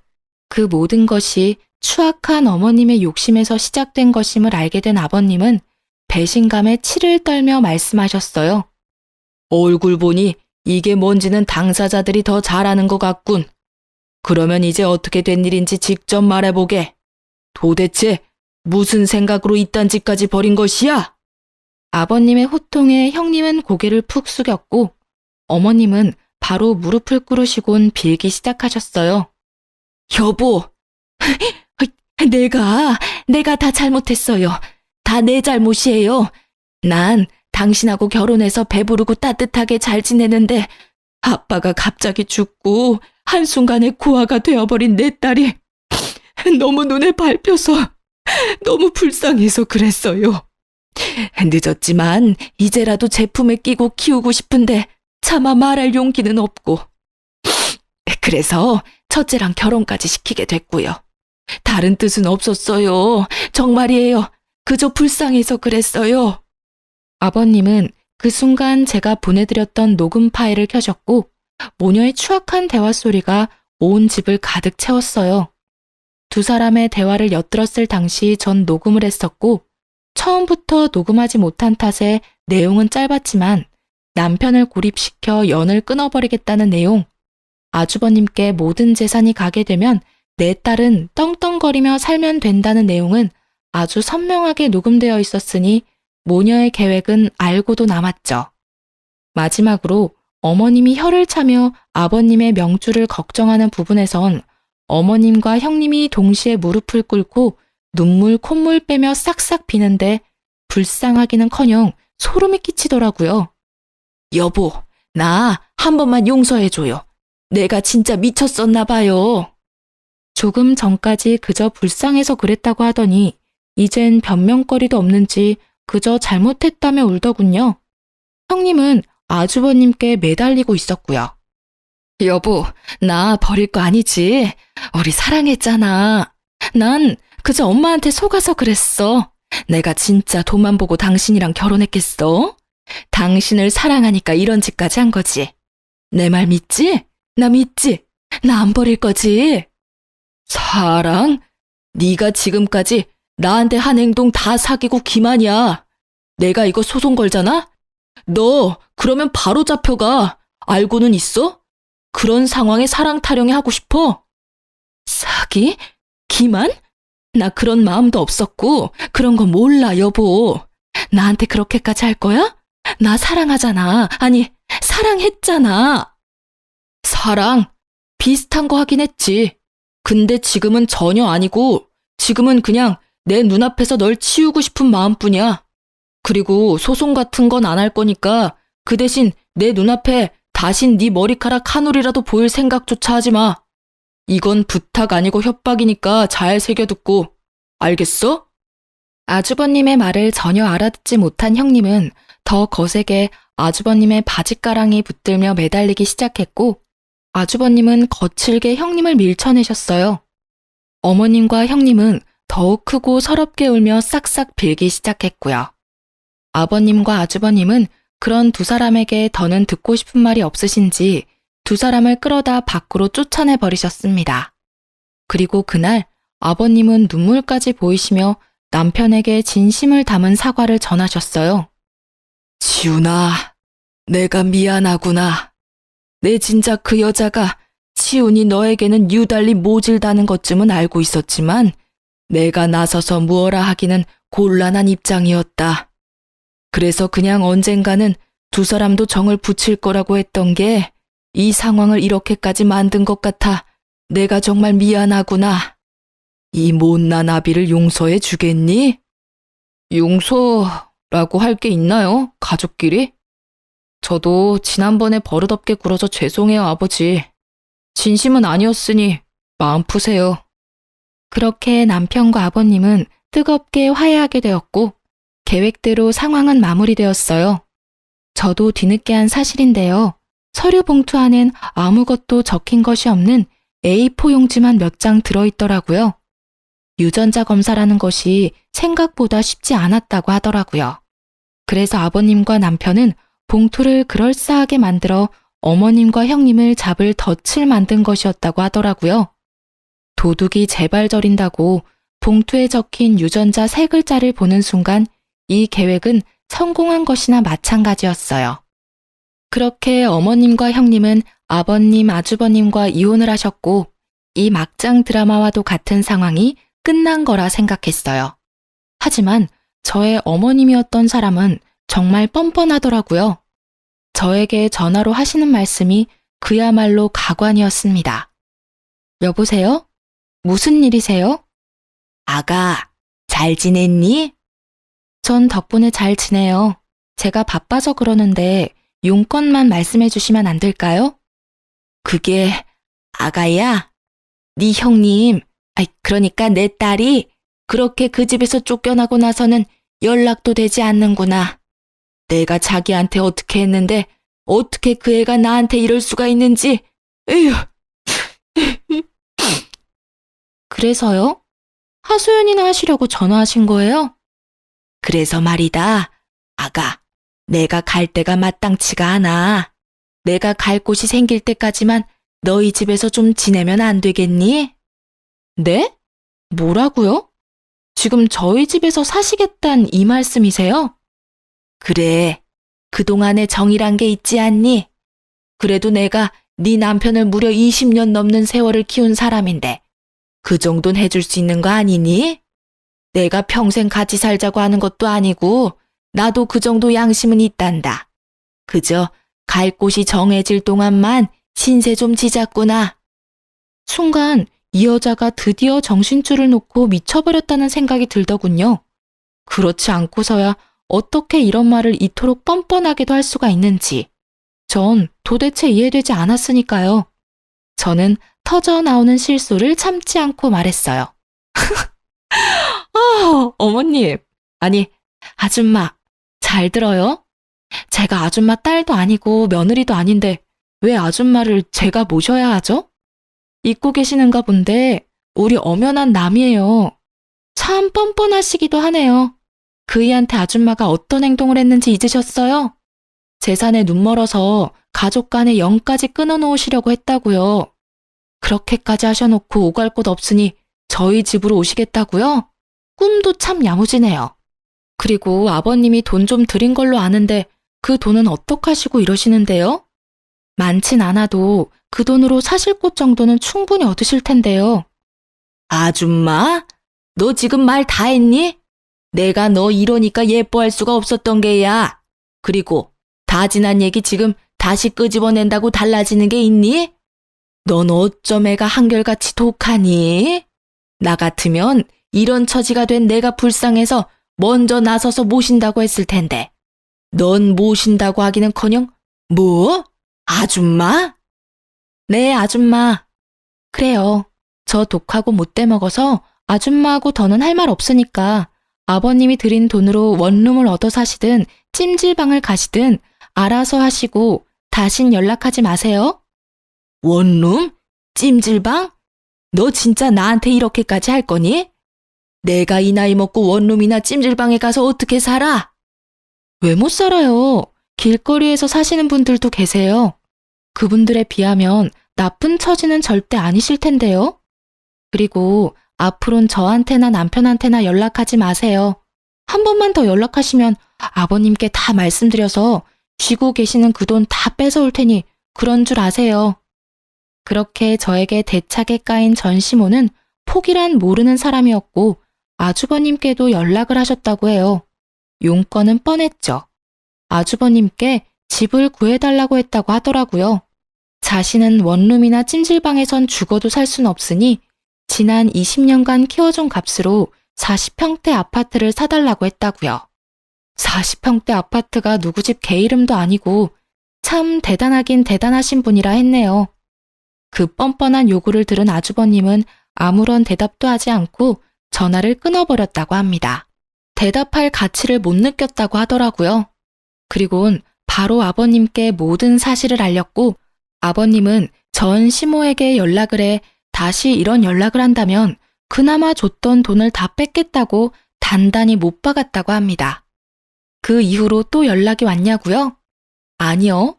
그 모든 것이 추악한 어머님의 욕심에서 시작된 것임을 알게 된 아버님은 배신감에 치를 떨며 말씀하셨어요. 얼굴 보니 이게 뭔지는 당사자들이 더 잘 아는 것 같군. 그러면 이제 어떻게 된 일인지 직접 말해보게. 도대체 무슨 생각으로 이딴 짓까지 벌인 것이야? 아버님의 호통에 형님은 고개를 푹 숙였고 어머님은 바로 무릎을 꿇으시곤 빌기 시작하셨어요. 여보, 내가 다 잘못했어요. 다 내 잘못이에요. 난 당신하고 결혼해서 배부르고 따뜻하게 잘 지내는데 아빠가 갑자기 죽고 한순간에 고아가 되어버린 내 딸이 너무 눈에 밟혀서 너무 불쌍해서 그랬어요. 늦었지만 이제라도 제품에 끼고 키우고 싶은데 차마 말할 용기는 없고 그래서 첫째랑 결혼까지 시키게 됐고요. 다른 뜻은 없었어요. 정말이에요. 그저 불쌍해서 그랬어요. 아버님은 그 순간 제가 보내드렸던 녹음 파일을 켜셨고 모녀의 추악한 대화 소리가 온 집을 가득 채웠어요. 두 사람의 대화를 엿들었을 당시 전 녹음을 했었고 처음부터 녹음하지 못한 탓에 내용은 짧았지만 남편을 고립시켜 연을 끊어버리겠다는 내용, 아주버님께 모든 재산이 가게 되면 내 딸은 떵떵거리며 살면 된다는 내용은 아주 선명하게 녹음되어 있었으니 모녀의 계획은 알고도 남았죠. 마지막으로 어머님이 혀를 차며 아버님의 명주를 걱정하는 부분에선 어머님과 형님이 동시에 무릎을 꿇고 눈물 콧물 빼며 싹싹 비는데 불쌍하기는커녕 소름이 끼치더라고요. 여보, 나 한 번만 용서해줘요. 내가 진짜 미쳤었나 봐요. 조금 전까지 그저 불쌍해서 그랬다고 하더니 이젠 변명거리도 없는지 그저 잘못했다며 울더군요. 형님은 아주버님께 매달리고 있었고요. 여보, 나 버릴 거 아니지? 우리 사랑했잖아. 난 그저 엄마한테 속아서 그랬어. 내가 진짜 돈만 보고 당신이랑 결혼했겠어? 당신을 사랑하니까 이런 짓까지 한 거지. 내 말 믿지? 나 믿지? 나 안 버릴 거지? 사랑? 네가 지금까지 나한테 한 행동 다 사귀고 기만이야. 내가 이거 소송 걸잖아? 너 그러면 바로 잡혀가. 알고는 있어? 그런 상황에 사랑 타령해 하고 싶어? 사기? 기만? 나 그런 마음도 없었고 그런 거 몰라, 여보. 나한테 그렇게까지 할 거야? 나 사랑하잖아. 아니, 사랑했잖아. 사랑? 비슷한 거 하긴 했지. 근데 지금은 전혀 아니고 지금은 그냥 내 눈앞에서 널 치우고 싶은 마음뿐이야. 그리고 소송 같은 건 안 할 거니까 그 대신 내 눈앞에 다신 네 머리카락 한 올이라도 보일 생각조차 하지 마. 이건 부탁 아니고 협박이니까 잘 새겨듣고. 알겠어? 아주버님의 말을 전혀 알아듣지 못한 형님은 더 거세게 아주버님의 바짓가랑이 붙들며 매달리기 시작했고 아주버님은 거칠게 형님을 밀쳐내셨어요. 어머님과 형님은 더욱 크고 서럽게 울며 싹싹 빌기 시작했고요. 아버님과 아주버님은 그런 두 사람에게 더는 듣고 싶은 말이 없으신지 두 사람을 끌어다 밖으로 쫓아내 버리셨습니다. 그리고 그날 아버님은 눈물까지 보이시며 남편에게 진심을 담은 사과를 전하셨어요. 지훈아, 내가 미안하구나. 내 진작 그 여자가 치훈이 너에게는 유달리 모질다는 것쯤은 알고 있었지만 내가 나서서 무어라 하기는 곤란한 입장이었다. 그래서 그냥 언젠가는 두 사람도 정을 붙일 거라고 했던 게 이 상황을 이렇게까지 만든 것 같아 내가 정말 미안하구나. 이 못난 아비를 용서해 주겠니? 용서라고 할 게 있나요? 가족끼리? 저도 지난번에 버릇없게 굴어서 죄송해요, 아버지. 진심은 아니었으니 마음 푸세요. 그렇게 남편과 아버님은 뜨겁게 화해하게 되었고 계획대로 상황은 마무리되었어요. 저도 뒤늦게 한 사실인데요. 서류 봉투 안엔 아무것도 적힌 것이 없는 A4 용지만 몇 장 들어있더라고요. 유전자 검사라는 것이 생각보다 쉽지 않았다고 하더라고요. 그래서 아버님과 남편은 봉투를 그럴싸하게 만들어 어머님과 형님을 잡을 덫을 만든 것이었다고 하더라고요. 도둑이 제발 저린다고 봉투에 적힌 유전자 3글자를 보는 순간 이 계획은 성공한 것이나 마찬가지였어요. 그렇게 어머님과 형님은 아버님, 아주버님과 이혼을 하셨고 이 막장 드라마와도 같은 상황이 끝난 거라 생각했어요. 하지만 저의 어머님이었던 사람은 정말 뻔뻔하더라고요. 저에게 전화로 하시는 말씀이 그야말로 가관이었습니다. 여보세요? 무슨 일이세요? 아가, 잘 지냈니? 전 덕분에 잘 지내요. 제가 바빠서 그러는데 용건만 말씀해 주시면 안 될까요? 그게 아가야, 네 형님, 그러니까 내 딸이 그렇게 그 집에서 쫓겨나고 나서는 연락도 되지 않는구나. 내가 자기한테 어떻게 했는데 어떻게 그 애가 나한테 이럴 수가 있는지. 에휴. 그래서요? 하소연이나 하시려고 전화하신 거예요? 그래서 말이다. 아가, 내가 갈 데가 마땅치가 않아. 내가 갈 곳이 생길 때까지만 너희 집에서 좀 지내면 안 되겠니? 네? 뭐라고요? 지금 저희 집에서 사시겠단 이 말씀이세요? 그래, 그동안의 정이란 게 있지 않니? 그래도 내가 네 남편을 무려 20년 넘는 세월을 키운 사람인데 그 정도는 해줄 수 있는 거 아니니? 내가 평생 같이 살자고 하는 것도 아니고 나도 그 정도 양심은 있단다. 그저 갈 곳이 정해질 동안만 신세 좀 지잡구나. 순간 이 여자가 드디어 정신줄을 놓고 미쳐버렸다는 생각이 들더군요. 그렇지 않고서야 어떻게 이런 말을 이토록 뻔뻔하게도 할 수가 있는지 전 도대체 이해되지 않았으니까요. 저는 터져나오는 실수를 참지 않고 말했어요. 어머님, 아니 아줌마 잘 들어요? 제가 아줌마 딸도 아니고 며느리도 아닌데 왜 아줌마를 제가 모셔야 하죠? 잊고 계시는가 본데 우리 엄연한 남이에요. 참 뻔뻔하시기도 하네요. 그이한테 아줌마가 어떤 행동을 했는지 잊으셨어요? 재산에 눈멀어서 가족 간에 영까지 끊어놓으시려고 했다고요. 그렇게까지 하셔놓고 오갈 곳 없으니 저희 집으로 오시겠다고요? 꿈도 참 야무지네요. 그리고 아버님이 돈 좀 드린 걸로 아는데 그 돈은 어떡하시고 이러시는데요? 많진 않아도 그 돈으로 사실 곳 정도는 충분히 얻으실 텐데요. 아줌마? 너 지금 말 다 했니? 내가 너 이러니까 예뻐할 수가 없었던 게야. 그리고 다 지난 얘기 지금 다시 끄집어낸다고 달라지는 게 있니? 넌 어쩜 애가 한결같이 독하니? 나 같으면 이런 처지가 된 내가 불쌍해서 먼저 나서서 모신다고 했을 텐데. 넌 모신다고 하기는커녕 뭐? 아줌마? 네, 아줌마. 그래요. 저 독하고 못돼 먹어서 아줌마하고 더는 할 말 없으니까 아버님이 드린 돈으로 원룸을 얻어 사시든 찜질방을 가시든 알아서 하시고 다신 연락하지 마세요. 원룸? 찜질방? 너 진짜 나한테 이렇게까지 할 거니? 내가 이 나이 먹고 원룸이나 찜질방에 가서 어떻게 살아? 왜 못 살아요? 길거리에서 사시는 분들도 계세요. 그분들에 비하면 나쁜 처지는 절대 아니실 텐데요. 그리고 앞으론 저한테나 남편한테나 연락하지 마세요. 한 번만 더 연락하시면 아버님께 다 말씀드려서 쥐고 계시는 그 돈 다 뺏어올 테니 그런 줄 아세요. 그렇게 저에게 대차게 까인 전시모는 폭이란 모르는 사람이었고 아주버님께도 연락을 하셨다고 해요. 용건은 뻔했죠. 아주버님께 집을 구해달라고 했다고 하더라고요. 자신은 원룸이나 찜질방에선 죽어도 살 순 없으니 지난 20년간 키워준 값으로 40평대 아파트를 사달라고 했다고요. 40평대 아파트가 누구 집 개 이름도 아니고 참 대단하긴 대단하신 분이라 했네요. 그 뻔뻔한 요구를 들은 아주버님은 아무런 대답도 하지 않고 전화를 끊어버렸다고 합니다. 대답할 가치를 못 느꼈다고 하더라고요. 그리곤 바로 아버님께 모든 사실을 알렸고 아버님은 전 시모에게 연락을 해 다시 이런 연락을 한다면 그나마 줬던 돈을 다 뺏겠다고 단단히 못 박았다고 합니다. 그 이후로 또 연락이 왔냐고요? 아니요.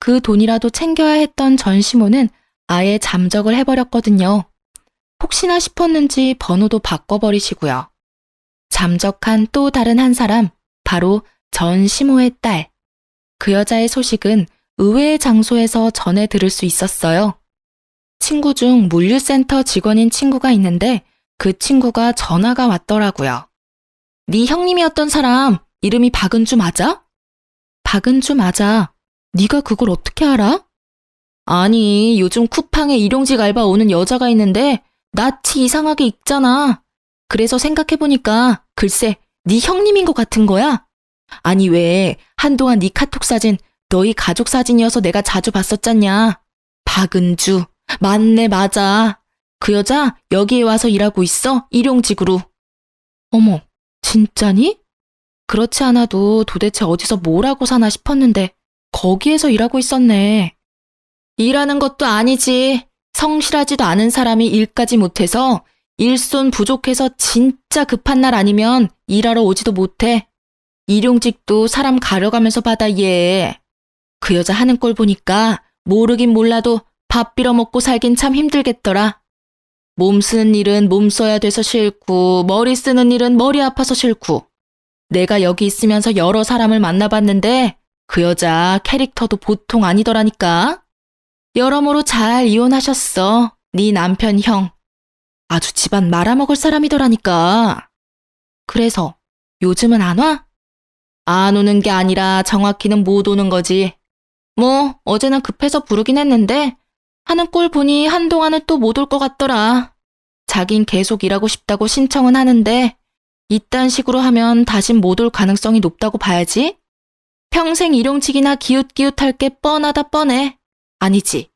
그 돈이라도 챙겨야 했던 전 시모는 아예 잠적을 해버렸거든요. 혹시나 싶었는지 번호도 바꿔버리시고요. 잠적한 또 다른 한 사람, 바로 전 시모의 딸. 그 여자의 소식은 의외의 장소에서 전해 들을 수 있었어요. 친구 중 물류센터 직원인 친구가 있는데 그 친구가 전화가 왔더라고요. 네 형님이었던 사람 이름이 박은주 맞아? 박은주 맞아. 네가 그걸 어떻게 알아? 아니, 요즘 쿠팡에 일용직 알바 오는 여자가 있는데 낯이 이상하게 익잖아. 그래서 생각해보니까 글쎄 네 형님인 것 같은 거야. 아니 왜 한동안 네 카톡 사진 너희 가족 사진이어서 내가 자주 봤었잖냐. 박은주. 맞네, 맞아. 그 여자 여기에 와서 일하고 있어, 일용직으로. 어머, 진짜니? 그렇지 않아도 도대체 어디서 뭘 하고 사나 싶었는데 거기에서 일하고 있었네. 일하는 것도 아니지. 성실하지도 않은 사람이 일까지 못해서 일손 부족해서 진짜 급한 날 아니면 일하러 오지도 못해. 일용직도 사람 가려가면서 받아 얘. 그 여자 하는 꼴 보니까 모르긴 몰라도 밥 빌어먹고 살긴 참 힘들겠더라. 몸 쓰는 일은 몸 써야 돼서 싫고 머리 쓰는 일은 머리 아파서 싫고. 내가 여기 있으면서 여러 사람을 만나봤는데 그 여자 캐릭터도 보통 아니더라니까. 여러모로 잘 이혼하셨어. 네 남편 형. 아주 집안 말아먹을 사람이더라니까. 그래서 요즘은 안 와? 안 오는 게 아니라 정확히는 못 오는 거지. 뭐, 어제는 급해서 부르긴 했는데, 하는 꼴 보니 한동안은 또 못 올 것 같더라. 자긴 계속 일하고 싶다고 신청은 하는데, 이딴 식으로 하면 다신 못 올 가능성이 높다고 봐야지. 평생 일용직이나 기웃기웃할 게 뻔하다 뻔해. 아니지.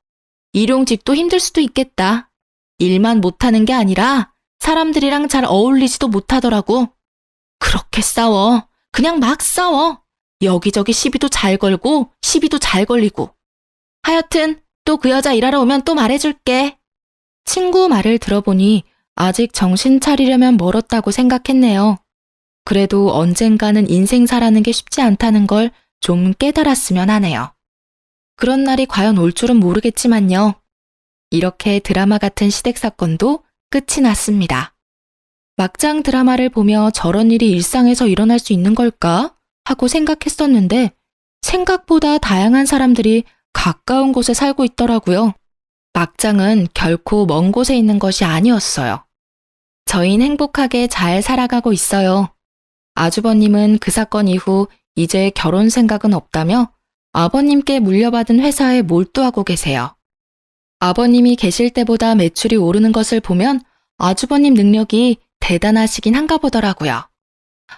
일용직도 힘들 수도 있겠다. 일만 못하는 게 아니라 사람들이랑 잘 어울리지도 못하더라고. 그렇게 싸워. 그냥 막 싸워. 여기저기 시비도 잘 걸고 시비도 잘 걸리고. 하여튼 또 그 여자 일하러 오면 또 말해줄게. 친구 말을 들어보니 아직 정신 차리려면 멀었다고 생각했네요. 그래도 언젠가는 인생사라는 게 쉽지 않다는 걸 좀 깨달았으면 하네요. 그런 날이 과연 올 줄은 모르겠지만요. 이렇게 드라마 같은 시댁 사건도 끝이 났습니다. 막장 드라마를 보며 저런 일이 일상에서 일어날 수 있는 걸까? 하고 생각했었는데 생각보다 다양한 사람들이 가까운 곳에 살고 있더라고요. 막장은 결코 먼 곳에 있는 것이 아니었어요. 저희는 행복하게 잘 살아가고 있어요. 아주버님은 그 사건 이후 이제 결혼 생각은 없다며 아버님께 물려받은 회사에 몰두하고 계세요. 아버님이 계실 때보다 매출이 오르는 것을 보면 아주버님 능력이 대단하시긴 한가 보더라고요.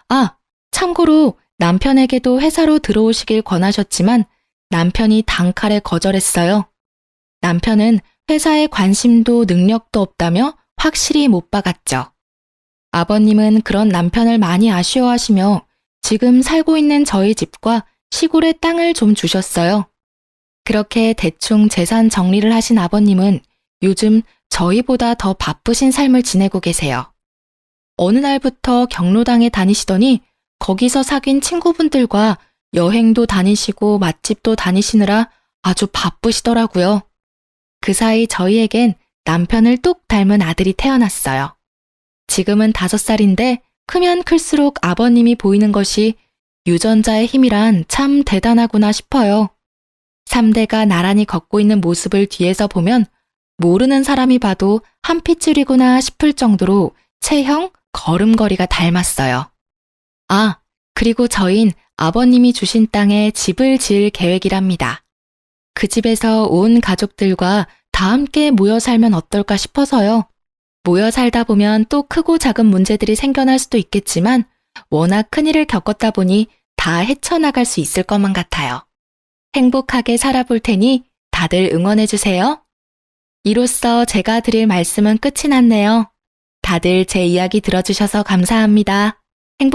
아, 참고로 남편에게도 회사로 들어오시길 권하셨지만 남편이 단칼에 거절했어요. 남편은 회사에 관심도 능력도 없다며 확실히 못 박았죠. 아버님은 그런 남편을 많이 아쉬워하시며 지금 살고 있는 저희 집과 시골의 땅을 좀 주셨어요. 그렇게 대충 재산 정리를 하신 아버님은 요즘 저희보다 더 바쁘신 삶을 지내고 계세요. 어느 날부터 경로당에 다니시더니 거기서 사귄 친구분들과 여행도 다니시고 맛집도 다니시느라 아주 바쁘시더라고요. 그 사이 저희에겐 남편을 똑 닮은 아들이 태어났어요. 지금은 5살인데 크면 클수록 아버님이 보이는 것이 유전자의 힘이란 참 대단하구나 싶어요. 3대가 나란히 걷고 있는 모습을 뒤에서 보면 모르는 사람이 봐도 한 핏줄이구나 싶을 정도로 체형, 걸음걸이가 닮았어요. 아, 그리고 저흰 아버님이 주신 땅에 집을 지을 계획이랍니다. 그 집에서 온 가족들과 다 함께 모여 살면 어떨까 싶어서요. 모여 살다 보면 또 크고 작은 문제들이 생겨날 수도 있겠지만 워낙 큰일을 겪었다 보니 다 헤쳐나갈 수 있을 것만 같아요. 행복하게 살아볼 테니 다들 응원해주세요. 이로써 제가 드릴 말씀은 끝이 났네요. 다들 제 이야기 들어주셔서 감사합니다.